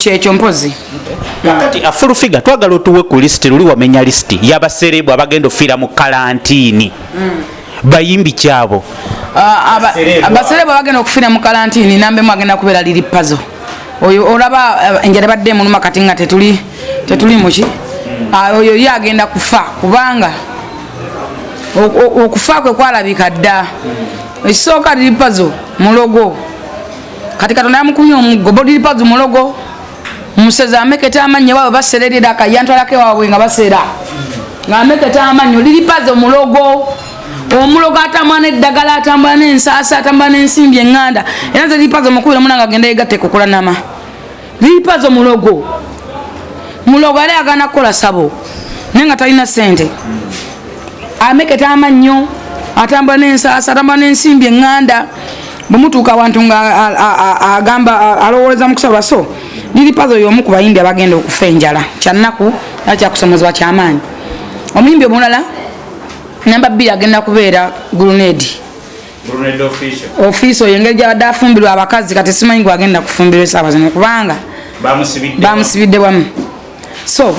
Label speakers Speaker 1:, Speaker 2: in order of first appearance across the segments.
Speaker 1: Kyekyo mpozi.
Speaker 2: Kakati a full figure twagala otuwe ku list luli wamenya list yaba Celebu abagenda ofira mu Kalantini. Bayimbi kyabo.
Speaker 1: Aba Celebu abagenda okufira mu Kalantini nambe mwagenda kubera liri puzzle. Oyo olaba Enjala badde mu makati nga tetuli muki. Oyo yagenda kufa kubanga okufa kwe kwalabika dda. Ekisooka liri puzzle mulogo. Kati Katonda yamukumya omuggo liri puzzle mulogo. Museza ameketa amanya baba basererera akayantwalake wawe nga basera nga ameketa amanyo liri pazo mulogo omulogo atamwana eddagala atambula n'ensasa atambula n'ensimbi enganda era nze liri pazo mukubira munanga agenda yegatte kukola nama liri pazo mulogo ali agana kukola sabo nenga talina sente ameketa amanyo atambula n'ensasa atambula n'ensimbi enganda bumutuuka abantu nga agamba alowoleza mu kusaba so liri puzzle y'omu ku bayimbi abagenda okufa enjala kyannaku kyakusomezebwa kyamaanyi omuyimbi omulala namba 2 agenda kubeera grenade official engeri gyabadde afumbirwa abakazi kati simanyi gwagenda kufumbirwa esaawa zino kubanga bamusibidde wamu so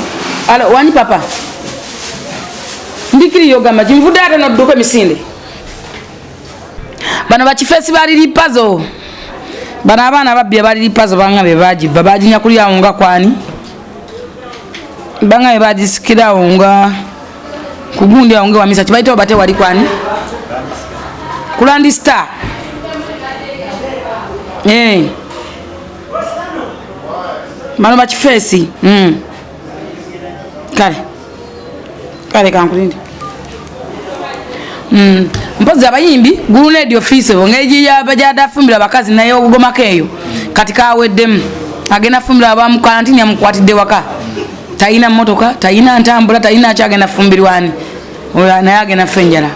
Speaker 1: wanyi papa ndikiri yogamba kimvudde ate nodduka emisinde bano bakifeesi ba liri puzzle bana abaana babbi abaliri pazo banga be bajiba bajinya kulya unga kwani banga be bajisikira unga kugundi unga wa misa kibaito bate wali kwani kulandi star bano bakifeesi kale kankulindi mpozi abayimbi grenade office bongeji yabajada fumbira bakazi naye ogomako eyo katika aweddemu agenda fumbira abamu Kalantini amukwatidde waka tayina motoka tayina ntambula tayina kyagenda fumbirwani naye agenda fenjala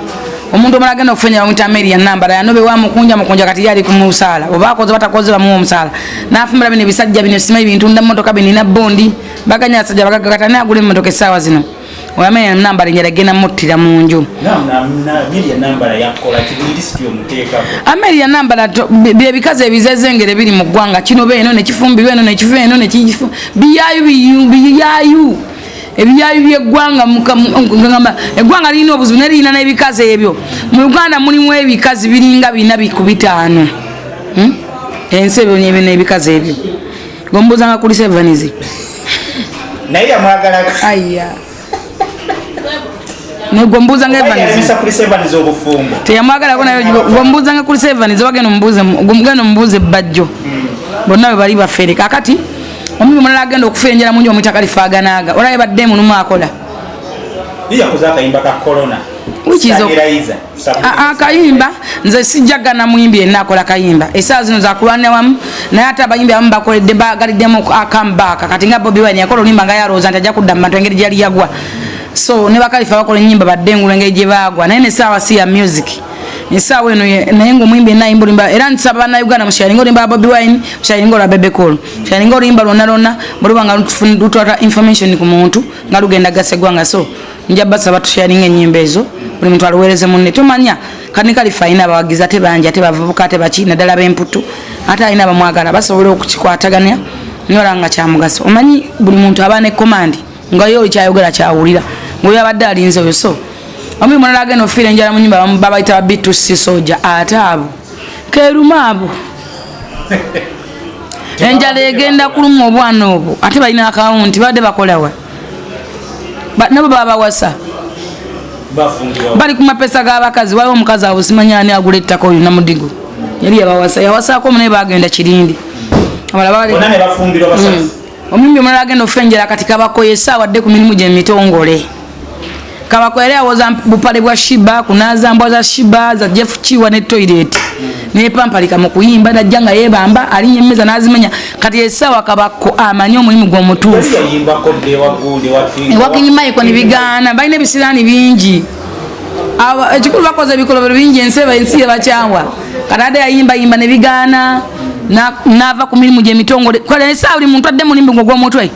Speaker 1: omuntu omala agenda okufenjala mu tameri ya nambala yanobe wa mukunja kati yali kumusala obakoze batakoze bamu omusala nafumbira bino bisajja bino simayi bintu nda motoka binina bondi baganya sajja bagagata naye agule motoka esawa zino oyamenya nambala Enjala gena muttira munju
Speaker 2: Amelia nambala yakola kibulisi omuteekako
Speaker 1: Amelia nambala bye bikaze ebizezengere biri mu ggwanga kino beeno ne kifumbirwe eno ne kifu eno ne kifu biyayu by'eggwanga ngamba eggwanga lirina obuzibu ne lirina n'ebikaze ebyo mu Uganda mulimu ebikazi biringa 4 ensi ebyo n'ebikaze ebyo gombuzanga kuli 7
Speaker 2: naye yamwagala
Speaker 1: aya negombuza ngevaniza
Speaker 2: kuli 7 z'obufumbo
Speaker 1: teyamwagala ko nayo gombuza nga kuli 7 zobageno mbuze bajjo bonna bali bafere kakati omuntu mulala agenda okufenjera munjo omutakalifaaganaga olaye badde mu numa akola
Speaker 2: iya kuzaka imba ka corona
Speaker 1: wikizo akayimba nze sijjagana muyimbi enakola kayimba esaazi zino zakulwana wamu naye ate abayimbi abamu bakoledde bagaliddemu akambaka kati nga Bobi Wine yakola olimba nga yalooza nti ajja kudda mu bantu engeri gyali yagwa so ne bakalifa bakola ennyimba baddengula engeri gye baagwa naye nesaawa si ya music esaawa eno naye ng'omuyimbi enayimba olimba era nsaba bannayuganda musharinga olimba Bobi Wine musharinga olwa Bebe Cool musharinga olimba lwonna bweluba nga lutwala information ku muntu nga lugenda gaseggwanga so nja basaba tusharinga ennyimba ezo buli muntu aluweereze munne tomanya kani kalifa alina abawagizi ate bangi ate bavubuka ate baki naddala b'emputu ate alina bamwagala basobole okukikwataganya nyola nga kyamugaso omanyi buli muntu aba ne command nga yo kyayogera kyawulira ngoyo abadde alinze oyo so omu mulala agenda ofiira enjala mu nnyumba babayita B2C soja ate abo keruma abo enjala egenda kuluma obwana obwo ate balina akawunti badde bakolawa nabo babawasa bali ku mapesa g'abakazi waliwo omukazi abo simanya ani agula ettaka oyo namudigo yali yawasaako naye bagenda kirindi omumbi omulala agenda ofenjera kati kabakoyesa wadde ku mirimu gy'emitongole kabakoyera awoza bupale bwa shiba kunaza mbwa za shiba za Jeff Chiwa ne toilet ne pampalika mu kuyimba najja nga yebamba alinye emmeza nazimenya kati esawa kabako amanyi omulimu gw'omutuufu ewakinyuma iko nibigaana balina ebisiraani bingi ekikulu bakoze ebikolobero bingi ensi yebakyawa kati ade yayimbayimba ne bigaana nava ku mirimu gy'emitongole kola esawa buli muntu adde mulimbi gw'omutwe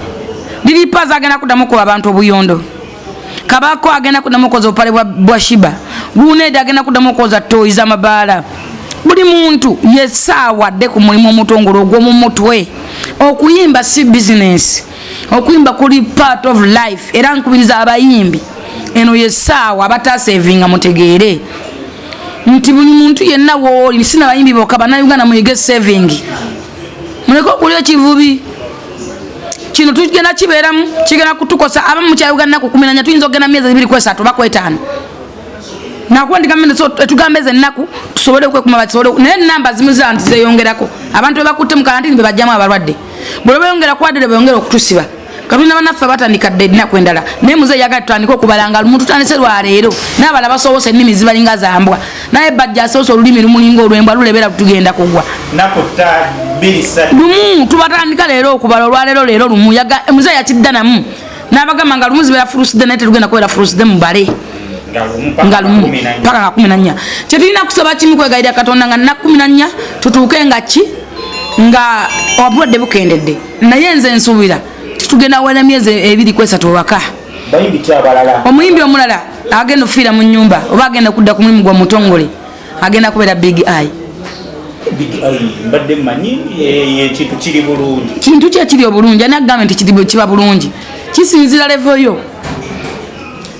Speaker 1: liri paza agenda kuddamu kuba abantu obuyondo kabako agenda kuddamu koza opale bwa shiba gunede agenda kuddamu koza toys amabaala buli muntu yesawa de ku mulimu omutongolo ogwo mu mutwe okuyimba si business, okuyimba kuli part of life. Era nkubiriza abayimbi eno yesaawa abatasevinga mutegeere nti buli muntu yenna wooli sina bayimbi bokka bannayuganda muyige saving, muleke okulya ekivubi kino tugenda kibeeramu kigenda kutukosa abamu mukyayuganda ku 14 tuyinza okugenda myezi 2 kwesatu oba kwetaano nakuba ndigambe tugambe ezennaku tusobole okwekuma basobole naye namba zimu zira nti zeyongerako abantu bebakutte mu kalantini bebajjamu abalwadde bwe beyongera kuwadde beyongera okutusiba katonda bannaffe batandika dde ennaku endala naye muzeeyi yagala tutandika okubalanga lumu tutandise lwaleero n'abala basobose ennimi zibalinga zambwa naye bajja asobose olulimi lumulinga olwembwa lulebera tugenda kugwa lumu tubatandika leero okubala olwaleero leero lumu muzeeyi yakidda namu n'abagamba nga lumu zibeera fuluside naye tetugenda kubeera fuluside mubale nga lumu paka nga 14 kyetulina kusaba kimu kwegayirira katonda nga na 14 tutuuke nga ki nga obulwadde bukendedde naye nze nsuubira tugenda wena myezi 2 kwesatu waka omuyimbi omulala agenda ofiira mu nyumba oba agenda kudda ku mulimu gwa mutongole agenda kubeera big eye
Speaker 2: mbadde mmanyi ekintu kiri bulungi
Speaker 1: kintu kyekiri obulungi ani agamba nti kiba bulungi kisinzira level yo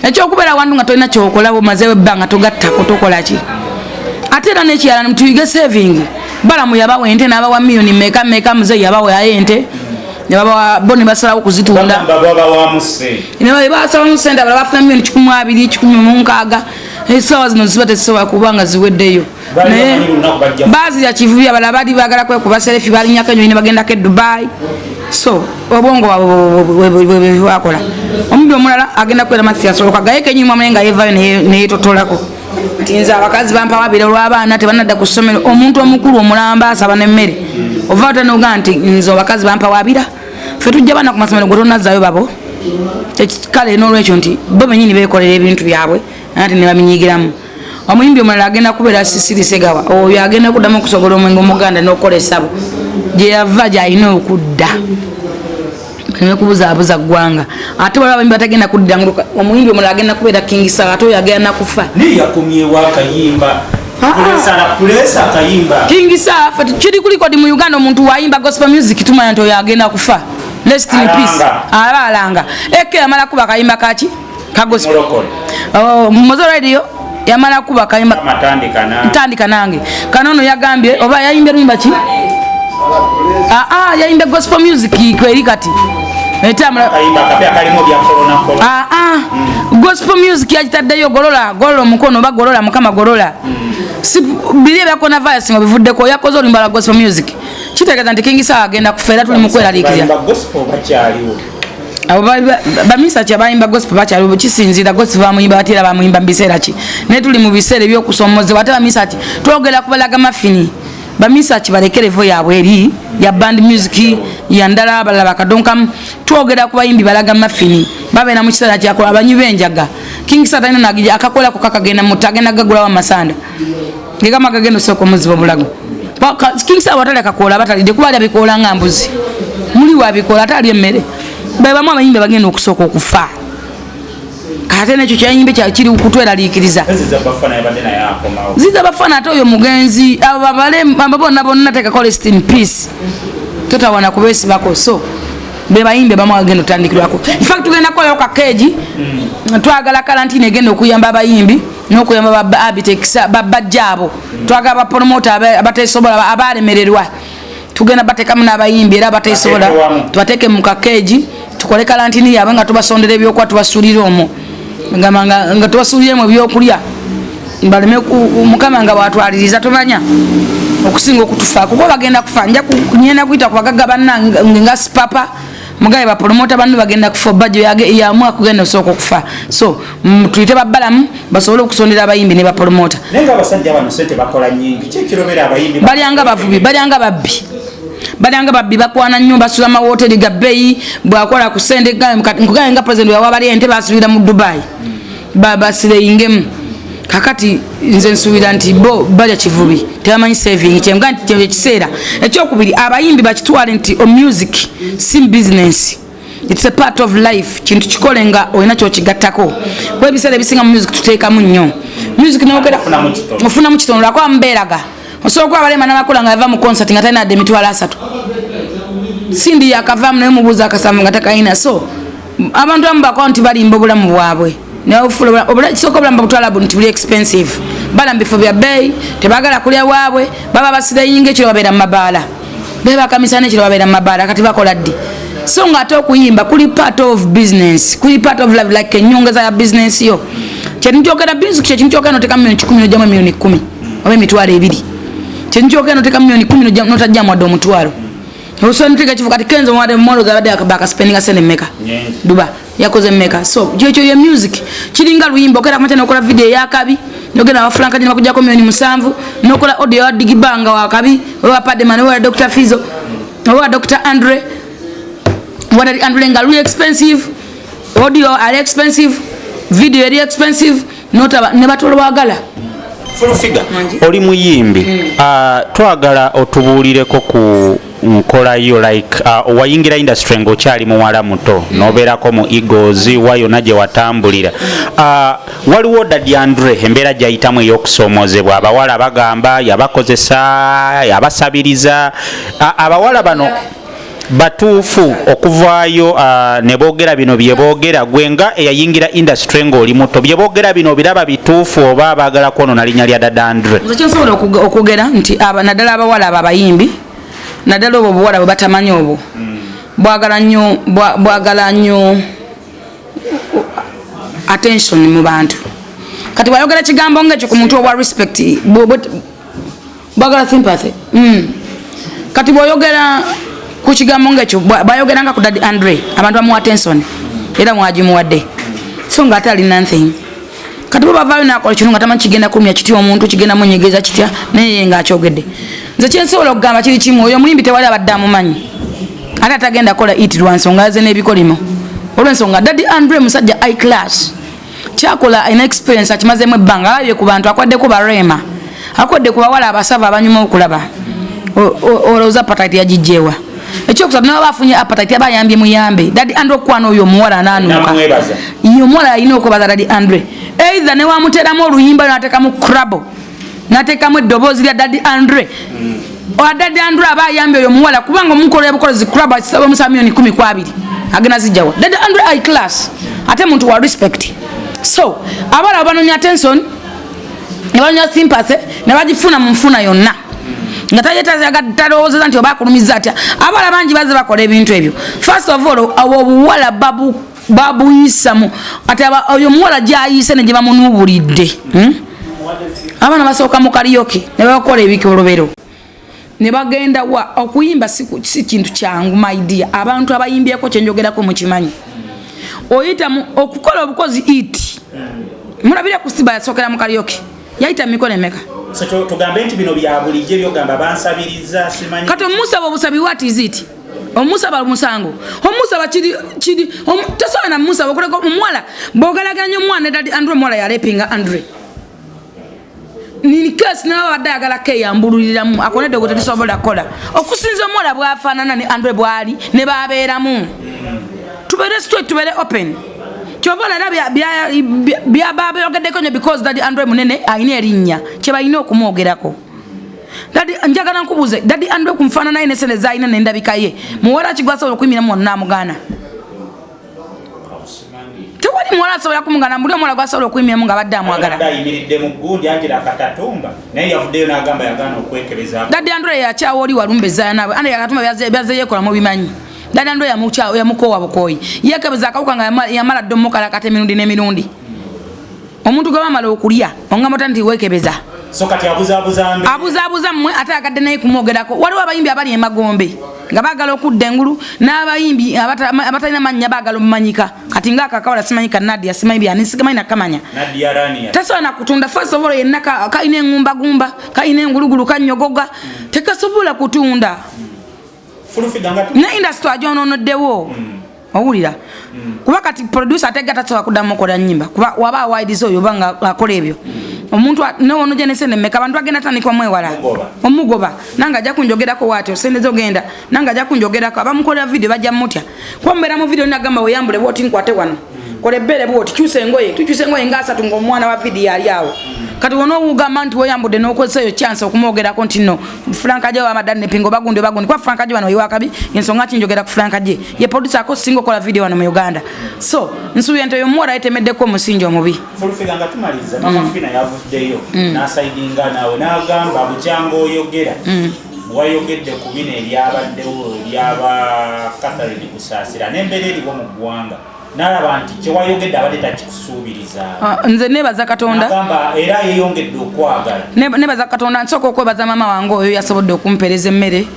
Speaker 1: ekyokubeera wantu nga tolina kyokola omazeewo ebbanga togattako tokola ki ate era nekirala tuyige saving balamu yabawa ente n'abawa miliyoni meka muzeeyi yabawa ente nebabawa bo ne basalawo kuzitunda basalamu sente abala bafuna miliyoni 12,16 esaawa zino ziba tezisobola kubanga ziweddeyo naye bazira kivubi abala bali baagala kwekuba serefi balinyako ennyonyi ne bagendako e Dubai so obwongo bwabwe bwakola omubi omulala agenda kwera masi asoloka gayeko ennyuma mwe nga yevayo neyetotolako nti nze abakazi bampa wabira olw'abaana tebanadda ku ssomero omuntu omukulu omulamba asaba n'emmere ova otanoga nti nze abakazi bampa wabira ffe tujja baana ku masomero gwe tonazzayo babo kale n'olwekyo nti bo bennyini beekolera ebintu byabwe ate ne babinyigiramu omuyimbi omulala agenda kubeera Sisiri Segawa oyo agenda kuddamu okusogola omwenge omuganda n'okukola essabo gye yava gy'alina okudda nekubuzaabuza ggwanga ate waliwo abayimbi batagenda kudda omuyimbi omulala agenda kubeera King Sawa ate oyo agenda kufa King Sawa kiri ku likodi mu Uganda omuntu wayimba gospel music tumanya nti oyo agenda kufa rest in peace alanga eke yamala kuba kayimba kaki ka gospel Mozo Radio yamala kuba kayimba tandika nange kanono yagambye oba yayimbe luyimba ki yayimbe gospel music kweri kati gospel music yagitaddeyo golola omukono oba golola mukama golola biri ebyakona virus nga bivuddeko yakoze oluyimba lwa gospel music kitegeeza nti King Sawa agenda kufeera tuli mu kweraliikirira abo bamisa kyabayimba gospel bakyaliwo kisinzira gospel bamuyimba batera bamuyimba mu biseera ki naye tuli mu biseera ebyokusomozebwa ate bamisa ki twogera kubalaga mafini bamisa ki balekerevo yaabwe eri ya band music yandala abalala bakadonkamu twogera ku bayimbi balaga mafini babeera mu kiseera kyakola abanyi b'enjaga King Sawa talina nagija akakolako kakagenda mutagenda gagulawo amasanda ngegama gagenda osooka omuzibu obulago King Sawa ataleka kola batalidde kuba ali abikoola nga mbuzi muli wabikoola ate ali emmere babamu abayimbi bagenda okusooka okufa ate nekyo kyayimbe kiri kutweraliikiriza ziza bafana ate oyo mugenzi abo bonna tekako rest in peace totawana kubeesibako so bebayimbe bamu agenda otandikirwako infact tugenda kukolayo kakeegi twagala Kalantini egenda okuyamba abayimbi n'okuyamba babitekisa bajja abo twagala bapromota abateesobola abalemererwa tugenda batekamu n'abayimbi era abateesobola tubateeke mu kakeegi tukole Kalantini yaabwe nga tubasondera ebyokuba tubasuulira omwo nga tubasuuliremu ebyokulya baleme mukama nga bwatwaliriza tomanya okusinga okutufa kuko bagenda kufa nja kunyenda kuyita ku bagagga bannange nga sipapa mugabe bapromota bannu bagenda kufa bajjo yaamua kugenda osooka okufa so tuyite babbalamu basobole okusondera abayimbi ne bapromota
Speaker 2: nenga abasajja bano sente bakola nyingi kyekirobera abayimbi
Speaker 1: balyanga bavubi balyanga babbi bakwana nnyo basula mawoteri ga bbeeyi bwakola ku sente nkugaye nga president yawa bali ente basuubira mu Dubai basireyingemu kakati nze nsuubira nti bo balya kivubi tebamanyi saving kyenga nti kyo ekiseera ekyokubiri abayimbi bakitwale nti music si business it's a part of life kintu kikole nga olina kyokigattako kuba ebiseera ebisinga mu music tuteekamu nnyo music nokera ofuna mu kitono lwako bamubeeraga osobola kuba balema n'abakola nga yava mu concert nga talina adde emitwalo 3 sindi yakavamu naye mubuuza akasavu nga takaina so abantu amu bakola nti balimba obulamu bwabwe kisooka obulamu babutwala nti buli expensive bala mu bifo bya bbeeyi tebagala kulya waabwe baba basirayinga ekiro babeera mu mabaala bebakamisa nekiro babeera mu mabaala kati bakola ddi so nga ate okuyimba kuli part of business kuli part of life like enyongeza ya business yo kyetinkyogera music kyekintu kyokera noteka milioni 10 nojjamu milioni 10 oba emitwalo 2 kyekintu kyokera noteka milioni 10 notajjamu wadde omutwalo Uso nitega chifu kati kenzo mwade mmolo za bade akabaka spendinga sene meka duba yakoze meka so jocho ya music chiringa luyimbo kera kumata nokola video yakabi nogena wa franka jina kujja ko milioni 7 nokola audio ya digibanga wakabi wa pade man wa Dr. Fizo wa Dr. Andre what are Andre nga really expensive audio are expensive video are expensive notaba ne batolo bagala
Speaker 2: full figure oli muyimbi twagala otubuulireko ku nkola yo like wayingira industry ngokyali muwala muto nobeerako mu Eagles wayona gye watambulira waliwo Daddy Andre embeera gyayitamu ey'okusoomozebwa abawala bagamba yabakozesa yabasabiriza abawala bano batuufu okuvaayo ne boogera bino bye boogera gwenga eyayingira industry ng'oli muto bye boogera bino biraba bituufu oba baagala kwonona linnya lya Daddy Andre
Speaker 1: nsobola okugera nti naddala abawala abo abayimbi naddala obwo obuwala bwe batamanyi obwo bwagala nnyo attention mu bantu kati bwayogera kigambo ng'ekyo ku muntu obwa respect bwagala sympathy kati bw'oyogera ku kigambo ng'ekyo bayogeranga ku Daddy Andre abantu bamuwa attention era mwagimuwadde so nga ate alina nothing kati bo bavaayo nakola kino nga tamanyi kigenda kulumya kitya omuntu kigenda munyegeza kitya naye ng'akyogedde nze kyensobola okugamba kiri kimu oyo muyimbi tewali abadde amumanyi ate atagenda kola iti lwa nsonga ze n'ebikolimo olw'ensonga Daddy Andre musajja high class kyakola alina experience akimazeemu ebbanga alabye ku bantu akwaddeko barema akodde ku bawala abasava abanyuma okulaba olowooza appetite yagijjeewa ekyokusatu nabo bafunye appetite abayambye muyambe Daddy Andre okwana oyo omuwala anaanuuka iyo omuwala alina okwebaza Daddy Andre either ne wamuteeramu oluyimba n'ateekamu crabo n'ateekamu eddoboozi lya Daddy Andre owa Daddy Andre aba ayambye oyo omuwala kubanga omukolera bukolezi crabo akisaba omusa milioni 12 agenda zijjawa Daddy Andre high class ate muntu wa respect so abala banonya attention ne banonya sympathy ne bagifuna mu nfuna yonna nga talowooza nti oba akulumiza atya abala bangi baze bakola ebintu ebyo first of all abo obuwala babuyisamu ate oyo omuwala gyayise ne gye bamunuubulidde abaana basooka mu karaoke ne bakola ebikolobero ne bagenda wa okuyimba si kintu kyangu my dear abantu abayimbyeko kyenjogerako mukimanyi oyita okukola obukozi iti mulabire ku siba yasookera mu karaoke yayita mikono emeka
Speaker 2: so tugambe nti bino bya bulijje byogamba bansabiriza simanyi
Speaker 1: kati omusaba obusabi what is it omusaba musango omusaba kiri tasobola na musaba okuleka omwala bogalaganya omwana Daddy Andre omwala yalepinga Andre nini kasi na wadde agala ke yambululiramu akonedde gwe tesobola kola okusinza omwala bwafaanana ne Andre bwali ne babeeramu tubere straight tubere open kyobola era bya baba yogeddeko nyo because Daddy Andre munene ayina erinnya kye balina okumwogerako njagala nkubuuze Daddy Andre kumfaana naye nesene zayina nendabika ye muwala kigwasobola okuyimira mwonna amugana tewali muwala asobola kumugana buli omwala gwasobola okuyimiramu nga badde amwagala
Speaker 2: ayimiridde mu gundi angira akatatumba naye yavuddeyo n'agamba yagaana okwekereza
Speaker 1: Daddy Andre yakyawa oli walumbe zaanaabwe ane yakatuma byaze yekolamu bimanyi Daddy Andre yamukowa bukoyi yekebeza akawuka nga yamala dde omukala kate emirundi n'emirundi omuntu gwe bamala okulya ongamba nti wekebeza
Speaker 2: so kati
Speaker 1: abuzaabuza mmwe ate akadde naye kumwogerako waliwo abayimbi abali emagombe nga baagala okudda engulu n'abayimbi abatalina mannya baagala omumanyika kati ngaakakawala simanyika Nadia simanyi byani sigamanyi nakamanya tasobola nakutunda first of all yenna kalina engumbagumba kalina engulugulu kanyogoga tekasobola kutunda ne industry ajononoddewo owulira kuba kati producer atega tasobola kuddamu okola nnyimba kuba waba awaidiza oyo oba nga akola ebyo omuntu nono jene sene meka abantu agenda tanikwa mwewala omugoba nanga ajja kunjogerako wati osende zogenda nanga ajja kunjogerako abamukolera video bajja mutya kwambera mu video nagamba oyambule bwoti nkwate wano kole bere bwoti tukyuse ngoye nga asatu ng'omwana wa video ali awo kati wono ugamba nti weyambudde n'okozeseeyo chance okumwogerako nti no Franka Gye w'amadani ne pingo bagundi kwa Franka Gye wano yiwakabi ensonga ki njogera ku Franka Gye ye producer ako single kola video wano mu Uganda so nsuubira nti oyo muwala yetemeddeko omusingi omubi
Speaker 2: Fulfiga nga tumaliza mama Fina yavuddeyo n'asayidinga naawe n'agamba bukyanga oyogera wayogedde ku bino ebyabaddewo ebyaba Catherine kusaasira n'embeera eriwo mu ggwanga n'alaba nti kyewayogedde abadde takikusuubiriza
Speaker 1: nze nebaza Katonda
Speaker 2: n'agamba era yeeyongedde okwagala
Speaker 1: nebaza Katonda nsooka okwebaza maama wange oyo yasobodde okumpeereza emmere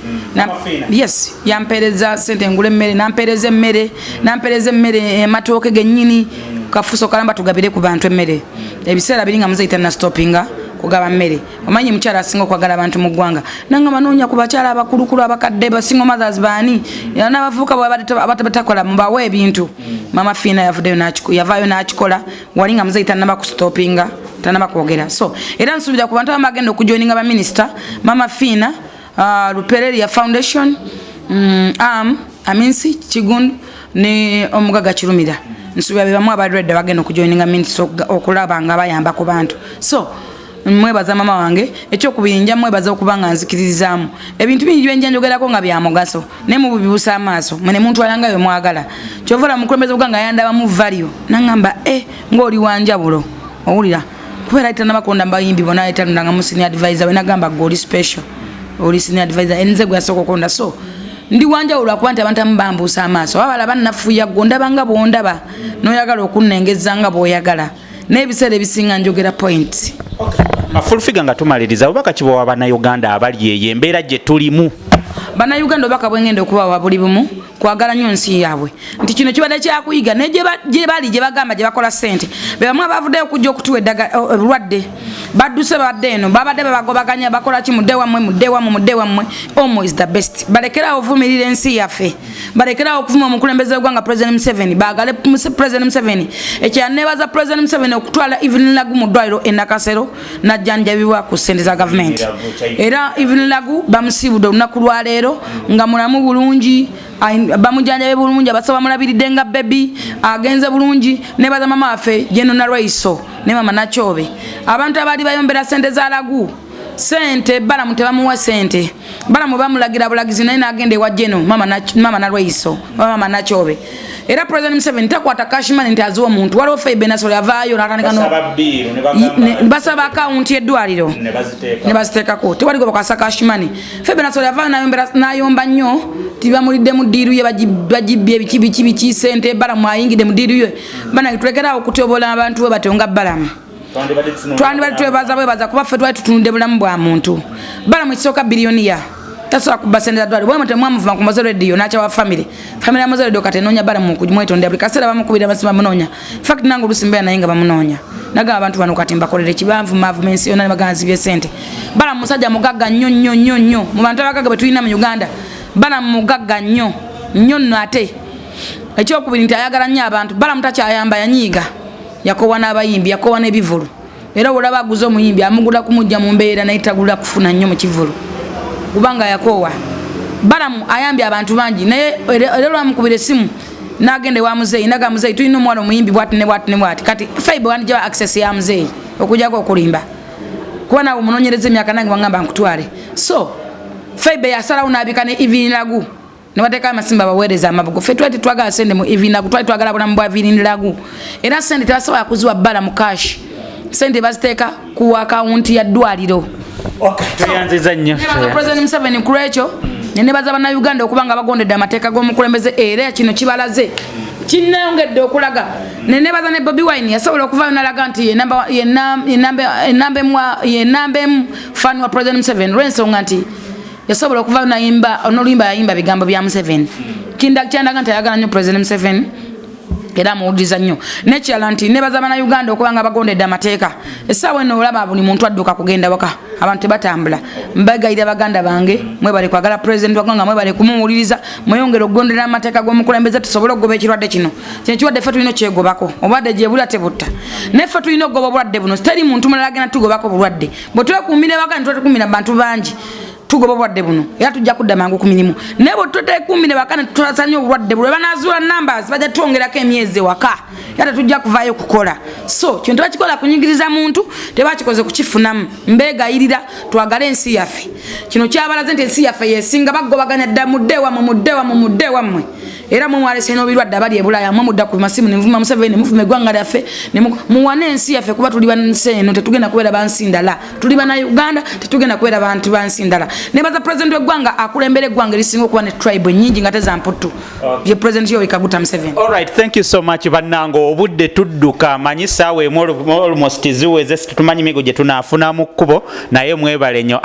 Speaker 1: yes yampeereza sente ngula emmere nampeereza emmere amatooke gennyini kafuso kalamba tugabire ku bantu emmere ebiseera biri nga muzeyita na stoppinga kugaba mmere omanyi mukyala asinga okwagala abantu mu ggwanga nanga manoonya ku bakyala abakulukulu abakadde basinga mothers baani n'abavubuka batakola mubawe ebintu mama Fina yavaayo n'akikola wali nga muzeyita naba ku stoppinga tanaba kwogera so era nsuubira ku bantu abagenda okujoininga baminisita mama Fina Lupereria Foundation Aminsi Kigundu ne Omugaga Kirumira nsuubira be bamu abadredde bagenda okujoininga minisita okulaba nga bayamba ku bantu so mwebaza mama wange ekyokubinja mwebaza okubanga nzikirizaamu ebintu bingi byenja njogerako nga bya mugaso ne mu bibuusa amaaso mwene muntu alanga yo mwagala kyovola mukulembeze buganga yandaba mu value nangamba ng'oli wanjawulo owulira kubeera ayita nabakonda mbayimbi bona ayita ndanga mu senior advisor we nagamba goli special oli senior advisor enze gwe yasooka okonda so ndi wanjawulo akuba nti abantu bambuusa amaaso wabala bannafuya gondaba nga bwondaba n'oyagala okunnengeza nga bw'oyagala n'ebiseera ebisinga njogera point
Speaker 2: Fulfiga nga tumaliriza obubaka kibawa bannayuganda abali eyo embeera gye tulimu
Speaker 1: bannayuganda obubaka bwengenda okubawa buli bumu kwagala nnyo nsi yaabwe nti kino kibadde kyakuyiga ne gye bali gye bagamba gye bakola ssente be bamu abavuddeyo okujja okutuwa eddagala obulwadde badduse badde eno babadde babagobaganya bakola ki mudde wammwe omo is the best balekerawo ovumirira ensi yaffe balekerawo okuvuma omukulembeze w'eggwanga President Museveni baagale President Museveni ekyaneebaza President Museveni okutwala Evelyn Lagu mu ddwaliro e Nakasero najjanjabibwa ku ssente za gavumenti era Evelyn Lagu bamusiibudde olunaku lwaleero nga mulamu bulungi bamujanjabe bulungi abasaba mulabiridde nga baby agenze bulungi nebaza mama waffe General Raiso ne mama Nachobe abantu abali bayombera sente za Lagu sente balamu tebamuwa sente balamu bamulagira bulagizi naye nagende wa General mama na Raiso mama Nachobe era President Museveni takwata cashman nti azuwa omuntu waliwo feibe nasola yavaayo natandika basaba account y'eddwaliro ne baziteekako tewali gwe bakasa cashman feibe nasola yavaayo nayomba nnyo tibamulidde mu ddiiru ye bagibbye biki sente balamu ayingidde mu ddiiru ye bana tulekerawo okutyobola abantu we batonga balamu twandibadde twebaza kuba ffe twali tutunudde bulamu bwa muntu balamu ekisooka biliyoniya tasobola kubba sente za ddwaliro bwe mutemu amuvuma ku Moze Radio n'akyawa family ya Moze Radio kati enoonya balamu okugimwetondera buli kaseera bamukubira basima munoonya fact nange oluusi mbeera naye nga bamunoonya nagamba abantu bano kati mbakolere kibanvumaavu mensi yonna ne baganzibye sente balamu musajja mugagga nnyo mu bantu abagagga bwe tulina mu Uganda balamu mugagga nnyo nno ate ekyokubiri nti ayagala nnyo abantu balamu takyayamba yanyiiga yakowa n'abayimbi yakowa n'ebivulu era olaba aguza omuyimbi amugula kumujja mu mbeera naye tagula kufuna nnyo mu kivulu kubanga yakowa balamu ayambye abantu bangi naye era lwamukubira essimu n'agende wa muzeeyi naga muzeeyi tulina omwana omuyimbi bwati ne bwati kati faibe wandijaba access ya muzeeyi okujjako okulimba kuba nawe omunoonyereza emyaka nange wangamba nkutwale so faibe yasalawo n'abika ne Evelyn Lagu ne bateeka amasimba baweereza amabugo ffe twali twagala sente mu Evelyn Lagu twali twagala bulamu bwa Evelyn Lagu era sente tebasobola kuziwa bbala mu cash sente baziteeka ku akawunti ya ddwaliro
Speaker 2: tweyanziza nnyo
Speaker 1: President Museveni ku lwekyo ne baza bannayuganda okubanga bagondedde amateeka g'omukulembeze era kino kibalaze kinneeyongedde okulaga ne baza ne Bobi Wine yasobola okuvaayo n'alaga nti ye namba emu fan wa President Museveni lw'ensonga nti yasobola okuvaayo n'oluyimba yayimba bigambo bya Museveni kyandaga nti ayagala nnyo President Museveni era amuwuliriza nnyo nekirala nti ne baza bannayuganda okubanga bagondedde amateeka essaawa eno olaba buli muntu adduka kugenda waka abantu tebatambula mbagayira baganda bange mwebale kwagala President waganga mwebale kumuwuliriza mweyongere okugondera amateeka g'omukulembeze tusobole okugoba ekirwadde kino kirwadde ffe tulina kyegobako obulwadde gye bula tebutta naye ffe tulina okugoba obulwadde buno teri muntu mulala agenda tugobako bulwadde bwe twekuumira waka ne twetukuumira bantu bangi tugoba obulwadde buno era tujja kudda mangu ku mirimu naye bwe tuteekuumire bakane tutasanye obulwadde buno banazuula numbers bajja twongerako emyezi waka era tujja kuvaayo kukola so kino tebakikola kunyigiriza muntu tebakikoze kukifunamu mbeegayirira twagale ensi yaffe kino kyabalaze nti ensi yaffe yesinga bagobaganya dda mudde wammwe era mwalese n'obirwadde abali e Bulaaya mudda ku masimu ne muvuma Museveni muvuma eggwanga lyaffe ne muwane ensi yaffe kuba tuli bansi eno tetugenda kubeera bansi ndala tuli bana Uganda tetugenda kubeera bantu bansi ndala ne baza president w'eggwanga akulembera eggwanga erisinga okuba ne tribe nyingi nga teza mputu ye president Yoweri Kaguta Museveni.
Speaker 2: All right, thank you so much bannango obudde tudduka manyi saawa almost ziweze tumanyi migo gye tunaafuna mu kkubo naye mwebale nnyo